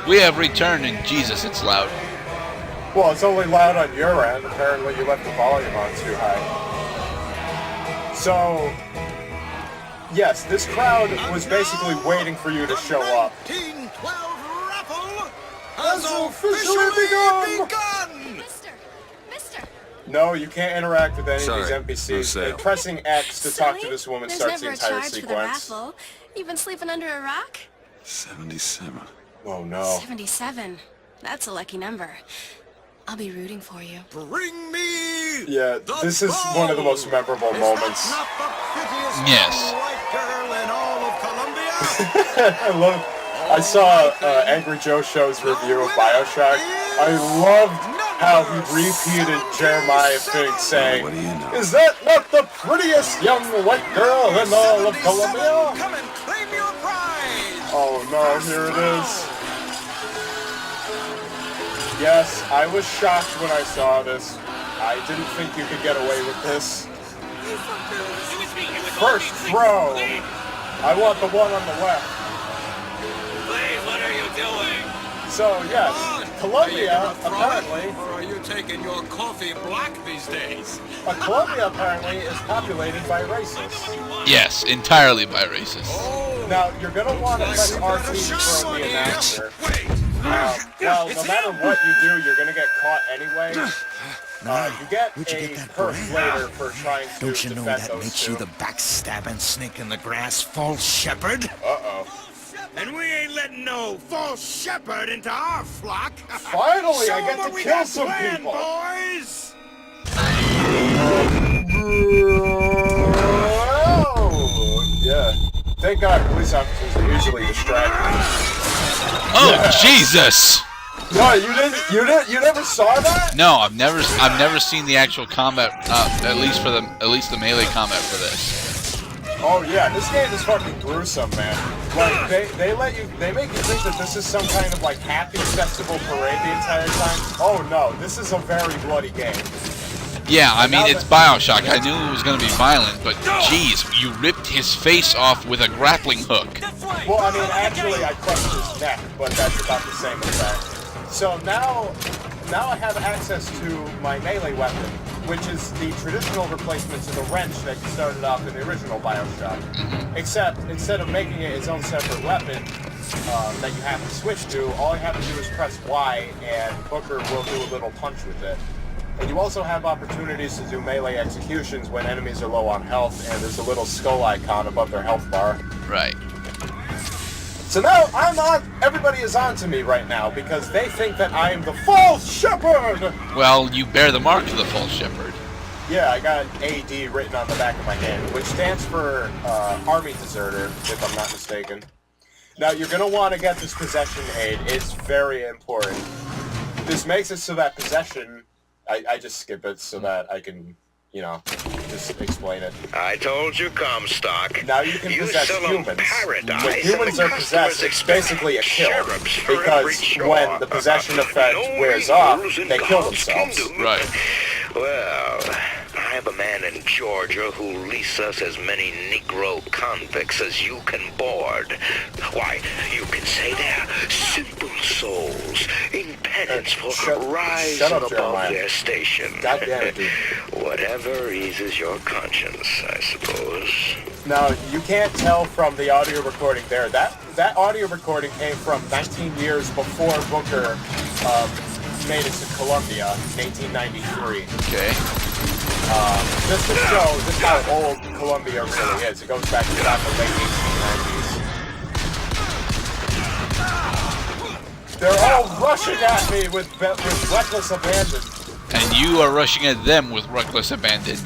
We have returned, and Jesus, it's loud. Well, it's only loud on your end. Apparently you left the volume on too high. So, yes, this crowd was basically waiting for you to show up. 1912 raffle has officially begun! Mister! No, you can't interact with any Sorry, of these no NPCs. sale. Pressing X to talk to this woman There's starts the never a entire charge for the sequence. raffle. You've been sleeping under a rock? 77. Oh no. 77. That's a lucky number. I'll be rooting for you. Bring me Yeah, this is one of the most memorable moments. Not the prettiest Yes. white girl in all of Colombia. I saw Angry Joe Show's review of Bioshock. I loved how he repeated Jeremiah Fink saying, What do you know? "Is that not the prettiest young white girl in all of Colombia?" Come and claim your prize. Oh no, here it is. Yes, I was shocked when I saw this. I didn't think you could get away with this. First throw. I want the one on the left. Please, what are you doing? So yes, Colombia Are you gonna throw apparently, it, or are you taking your coffee black these days? Colombia apparently is populated by racists. Yes, entirely by racists. Now you're gonna want to press RT to throw the announcer. Well, no matter what you do, you're gonna get caught anyway. You get Where'd you a get that perk brand? later for trying to Don't you know defend that those makes two. you the backstabbing snake in the grass false shepherd? Uh-oh. And we ain't letting no false shepherd into our flock. Finally, Show I 'em get what to we kill got some planned, people. boys. Oh, yeah. Thank God police officers are usually distracted. Oh, Jesus! No, you never saw that? No, I've never seen the actual combat. At least the melee combat for this. Oh yeah, this game is fucking gruesome, man. Like they make you think that this is some kind of like happy festival parade the entire time. Oh no, this is a very bloody game. Yeah, I mean it's Bioshock. I knew it was going to be violent, but jeez, you ripped his face off with a grappling hook. Well, I mean actually I crushed his neck, but that's about the same effect. So now I have access to my melee weapon, which is the traditional replacement to the wrench that you started off in the original Bioshock. Except, instead of making it its own separate weapon that you have to switch to, all I have to do is press Y, and Booker will do a little punch with it. And you also have opportunities to do melee executions when enemies are low on health, and there's a little skull icon above their health bar. Right. So now everybody is on to me right now because they think that I am the false shepherd! Well, you bear the mark of the false shepherd. Yeah, I got AD written on the back of my hand, which stands for Army Deserter, if I'm not mistaken. Now, you're going to want to get this possession aid. It's very important. This makes it so that possession... I just skip it so that I can, just explain it. I told you, Comstock. Now you can possess sell 'em humans. paradise, When humans and are the possessed, customers it's basically a kill. sheriffs for every Because chore. when the possession effect No wears off, rules in they kill God's themselves. kingdom. Right. Well, I have a man in Georgia who leases us as many Negro convicts as you can board. Why, you can say they're simple souls in penance for shut rising up, above Jeremiah. their station. God damn it, dude. Whatever eases your conscience, I suppose. Now, you can't tell from the audio recording there. That audio recording came from 19 years before Booker made it to Columbia in 1893. Okay. Just to show just how old Columbia really is. It goes back to about the late 1890s. They're all rushing at me with reckless abandon. And you are rushing at them with reckless abandon.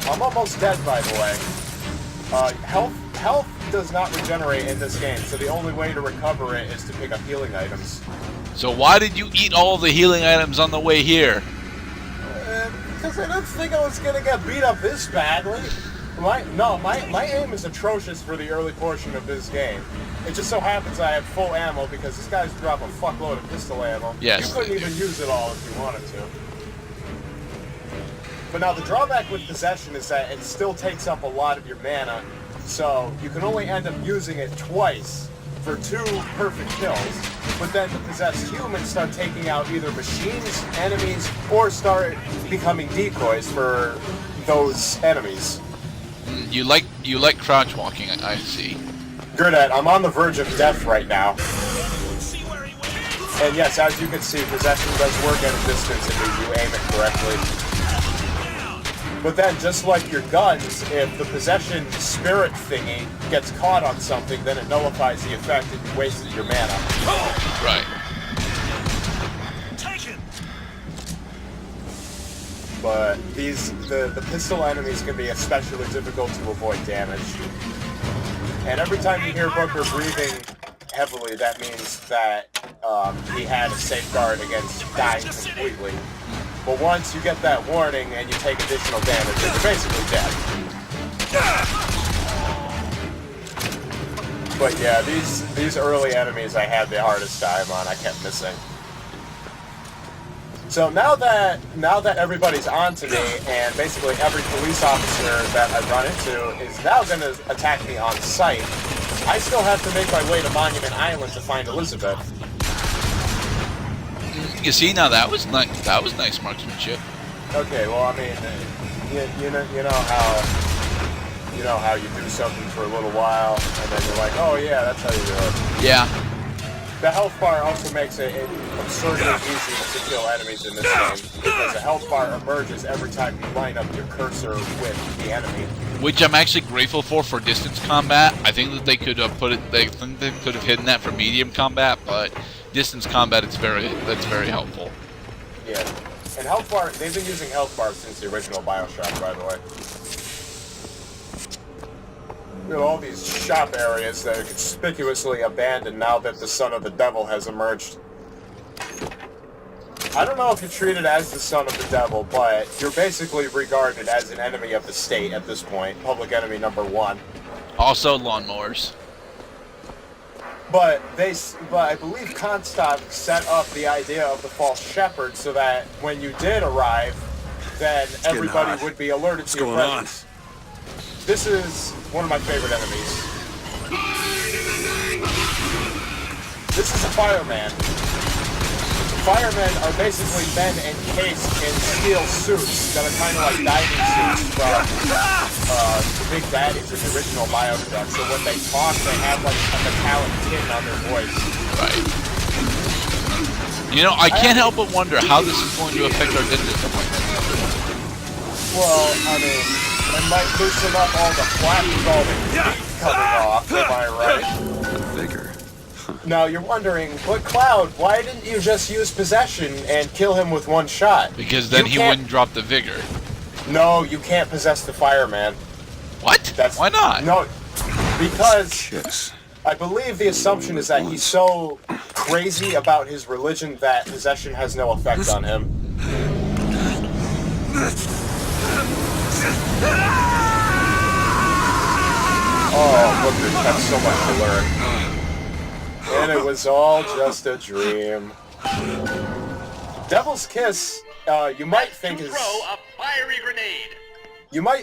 I'm almost dead, by the way. Health does not regenerate in this game, so the only way to recover it is to pick up healing items. So why did you eat all the healing items on the way here? Because I didn't think I was gonna get beat up this badly. My aim is atrocious for the early portion of this game. It just so happens I have full ammo because this guy's drop a fuckload of pistol ammo. Yes, You couldn't they even do. use it all if you wanted to. But now the drawback with possession is that it still takes up a lot of your mana, so you can only end up using it twice for 2 perfect kills, but then the possessed humans start taking out either machines, enemies, or start becoming decoys for those enemies. You like crouch walking, I see. Gerdat, I'm on the verge of death right now. And yes, as you can see, possession does work at a distance if you aim it correctly. But then, just like your guns, if the possession spirit thingy gets caught on something, then it nullifies the effect and you wasted your mana. Right. But the pistol enemies can be especially difficult to avoid damage. And every time you hear Booker breathing heavily, that means that he had a safeguard against dying completely. But once you get that warning and you take additional damage, you're basically dead. But yeah, these early enemies I had the hardest time on. I kept missing. So now that everybody's on to me, and basically every police officer that I run into is now going to attack me on sight, I still have to make my way to Monument Island to find Elizabeth. You see, now that was nice marksmanship. Okay, well, I mean, you know how you do something for a little while, and then you're like, oh yeah, that's how you do it. Yeah. The health bar also makes it absurdly easy to kill enemies in this game, because the health bar emerges every time you line up your cursor with the enemy. Which I'm actually grateful for distance combat. I think that they could have they could have hidden that for medium combat, but distance combat, that's very helpful. Yeah, and health bar, they've been using health bars since the original Bioshock, by the way. Look at all these shop areas that are conspicuously abandoned now that the son of the devil has emerged. I don't know if you're treated as the son of the devil, but you're basically regarded as an enemy of the state at this point. Public enemy number 1. Also lawnmowers. But I believe Comstock set up the idea of the false shepherd so that when you did arrive, then everybody would be alerted to your presence. This is one of my favorite enemies. This is a fireman. Firemen are basically men encased in steel suits that are kind of like diving suits from the big baddies in the original Bioshock. So when they talk, they have like a metallic tin on their voice. Right. You know, I can't help but wonder how this is going to affect our distance deployment. Well, I mean, it might loosen up all the flap with all the heat coming off, am I right? Vigor. Now you're wondering, but Cloud, why didn't you just use possession and kill him with one shot? Because then he wouldn't drop the vigor. No, you can't possess the fireman. What? Why not? No, because I believe the assumption is that he's so crazy about his religion that possession has no effect on him. Oh, look, that's so much to learn. And it was all just a dream. Devil's Kiss, you might think is... Throw a fiery grenade.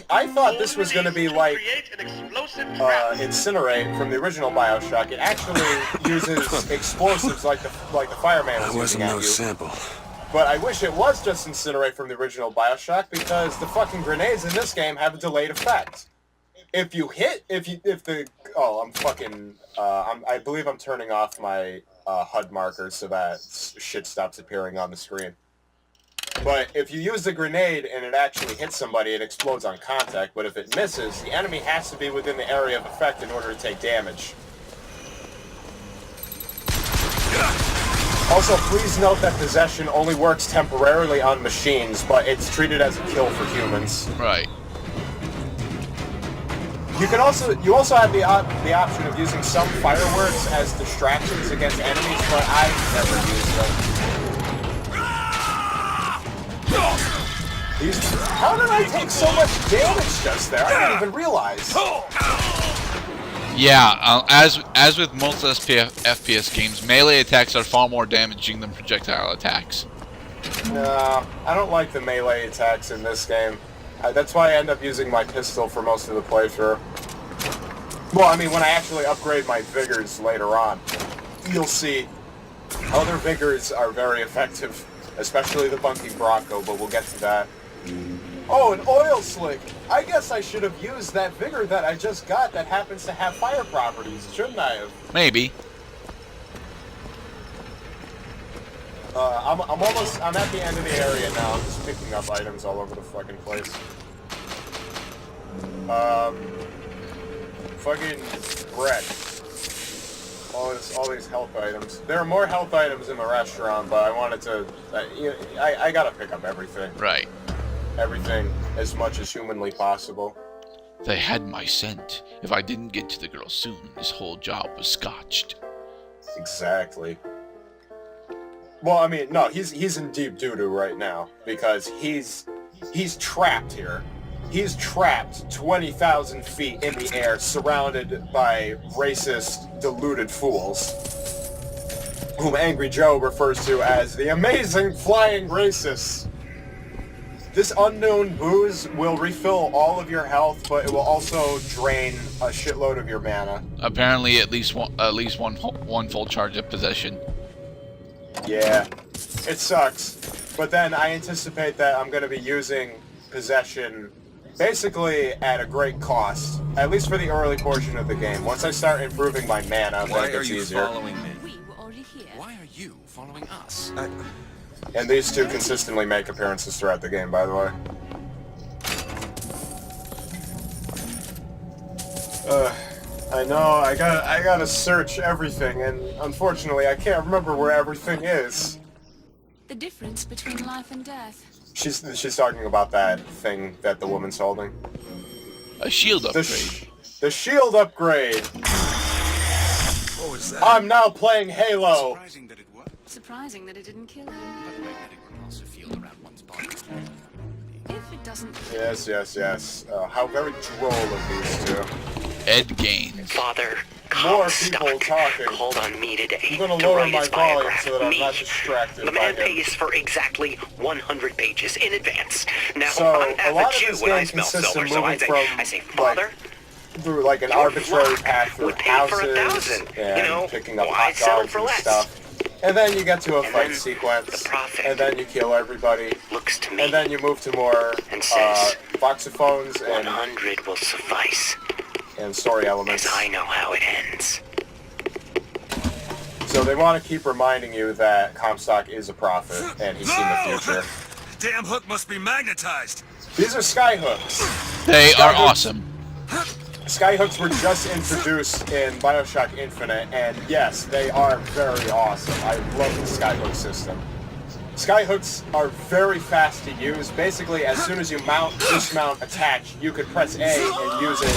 I thought this was going to be like Incinerate from the original Bioshock. It actually uses explosives like the fireman was using at you. Sample. But I wish it was just Incinerate from the original Bioshock, because the fucking grenades in this game have a delayed effect. I believe I'm turning off my HUD markers so that shit stops appearing on the screen. But if you use the grenade and it actually hits somebody, it explodes on contact, but if it misses, the enemy has to be within the area of effect in order to take damage. Also, please note that possession only works temporarily on machines, but it's treated as a kill for humans. Right. You also have the option of using some fireworks as distractions against enemies, but I've never used them. How did I take so much damage just there? I didn't even realize. Yeah, as with most FPS games, melee attacks are far more damaging than projectile attacks. No, I don't like the melee attacks in this game. That's why I end up using my pistol for most of the playthrough. Well, I mean, when I actually upgrade my vigors later on, you'll see other vigors are very effective, especially the bunking Bronco, but we'll get to that. Oh, an oil slick! I guess I should have used that vigor that I just got that happens to have fire properties, shouldn't I have? Maybe. I'm at the end of the area now. I'm just picking up items all over the fucking place. Fucking bread. All these health items. There are more health items in the restaurant, but I wanted to, I gotta pick up everything. Right. Everything as much as humanly possible. They had my scent. If I didn't get to the girl soon, this whole job was scotched. Exactly. Well, I mean, no, he's in deep doo-doo right now because he's trapped here. He's trapped 20,000 feet in the air, surrounded by racist, deluded fools, whom Angry Joe refers to as the amazing flying racists. This unknown booze will refill all of your health, but it will also drain a shitload of your mana. Apparently, at least one full charge of possession. Yeah, it sucks. But then I anticipate that I'm going to be using possession basically at a great cost, at least for the early portion of the game. Once I start improving my mana, then it gets easier. Following me? We were already here. Why are you following us? And these two consistently make appearances throughout the game, by the way. I know, I gotta search everything, and unfortunately I can't remember where everything is. The difference between life and death. She's talking about that thing that the woman's holding. A shield upgrade. The shield upgrade! What was that? I'm now playing Halo! Surprising that it worked. Surprising that it didn't kill him. But magnetic repulsive field around one's body. If it doesn't... Yes. How very droll of these two. Ed Gain. Father, More people talking. called on me today I'm gonna to lower write my his volume biograph. so that I'm Me. not distracted The by man him. pays for exactly 100 pages in advance. Now, So, I'm a avid lot of Jew this when I game smell consists silver, of so I moving say, from, Father, through like an your arbitrary flock path through would pay for houses 1,000. and You know, picking up why hot settle dogs for and less? stuff. And then you get to a And fight then sequence, the prophet and then you kill everybody, looks to me and then you move to more and says, voxophones 100 will suffice, and story elements. as I know how it ends. So they want to keep reminding you that Comstock is a prophet, and he's seen the future. Damn hook must be magnetized. These are skyhooks. They are awesome. Skyhooks were just introduced in Bioshock Infinite, and yes, they are very awesome. I love the skyhook system. Skyhooks are very fast to use. Basically, as soon as you mount, dismount, attach, you could press A and use it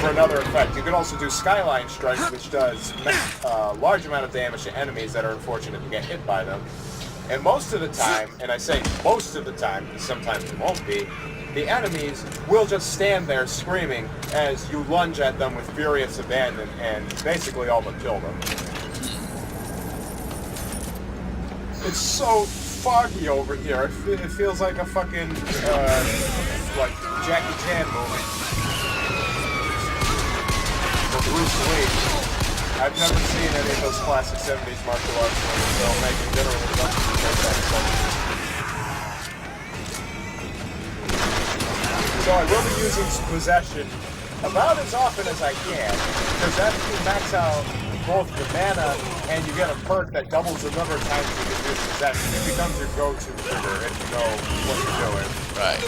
for another effect. You could also do Skyline Strikes, which does a large amount of damage to enemies that are unfortunate to get hit by them. And most of the time, and I say most of the time, because sometimes it won't be, the enemies will just stand there screaming as you lunge at them with furious abandon and basically all but kill them. It's so foggy over here. It feels like a fucking, like Jackie Chan movie. Or Bruce Lee. I've never seen any of those classic 70s martial arts movies, so making generally don't make that sense. So I will be using possession about as often as I can, because after you max out both the mana and you get a perk that doubles the number of times you can use possession, it becomes your go-to trigger if you know what you're doing. Right.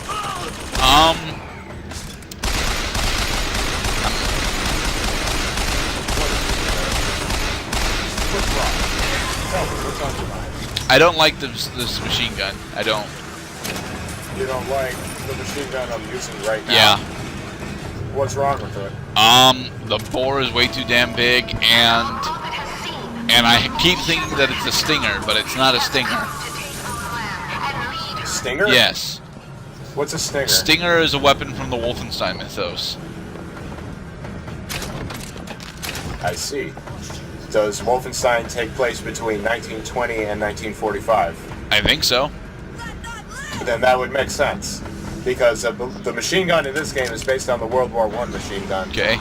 What's wrong? Tell me what's on your mind. I don't like this machine gun. I don't. You don't like the machine gun I'm using right now? Yeah. What's wrong with it? The bore is way too damn big, and I keep thinking that it's a stinger, but it's not a stinger. Stinger? Yes. What's a stinger? Stinger is a weapon from the Wolfenstein mythos. I see. Does Wolfenstein take place between 1920 and 1945? I think so. Then that would make sense. Because the machine gun in this game is based on the World War I machine gun. Okay.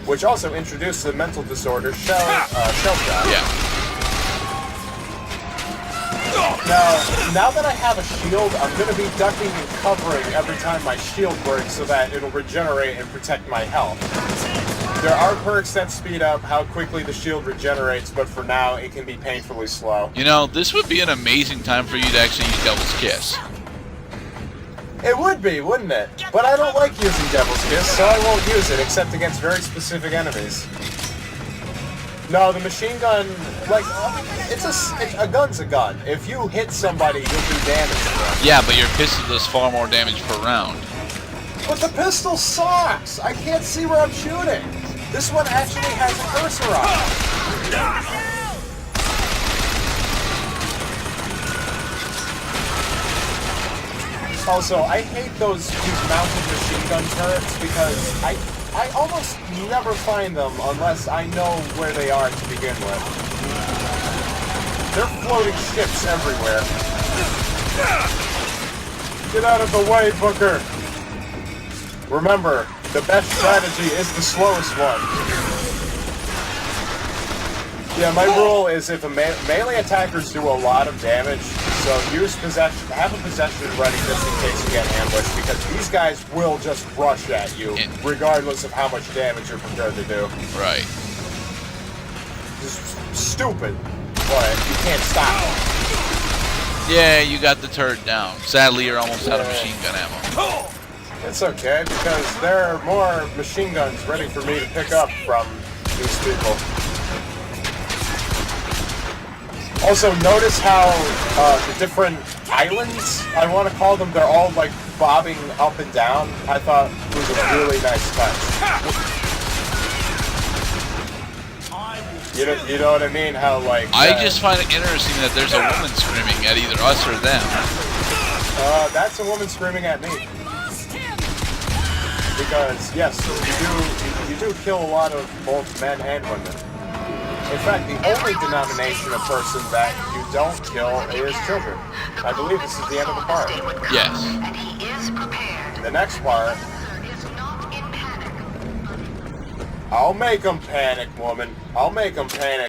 which also introduced the mental disorder shell shock. Yeah. Now that I have a shield, I'm going to be ducking and covering every time my shield works so that it'll regenerate and protect my health. There are perks that speed up how quickly the shield regenerates, but for now, it can be painfully slow. You know, this would be an amazing time for you to actually use Devil's Kiss. It would be, wouldn't it? But I don't like using Devil's Kiss, so I won't use it except against very specific enemies. No, the machine gun, like, a gun's a gun. If you hit somebody, you'll do damage to them. Yeah, but your pistol does far more damage per round. But the pistol sucks! I can't see where I'm shooting! This one actually has a cursor on it. Also, I hate those mounted machine gun turrets because I almost never find them unless I know where they are to begin with. They're floating ships everywhere. Get out of the way, Booker! Remember, the best strategy is the slowest one. Yeah, my rule is if melee attackers do a lot of damage, so have a possession ready just in case you get ambushed, because these guys will just rush at you, regardless of how much damage you're prepared to do. Right. Just stupid, but you can't stop them. Yeah, you got the turret down. Sadly, you're almost out of machine gun ammo. It's okay, because there are more machine guns ready for me to pick up from these people. Also, notice how the different islands, I want to call them, they're all like bobbing up and down. I thought it was a really nice touch. You know what I mean? How like... I just find it interesting that there's a woman screaming at either us or them. That's a woman screaming at me. Because, yes, you do kill a lot of both men and women. In fact, the only denomination of person that you don't kill is children. I believe this is the end of the part. Yes. The next part... I'll make them panic, woman. I'll make them panic.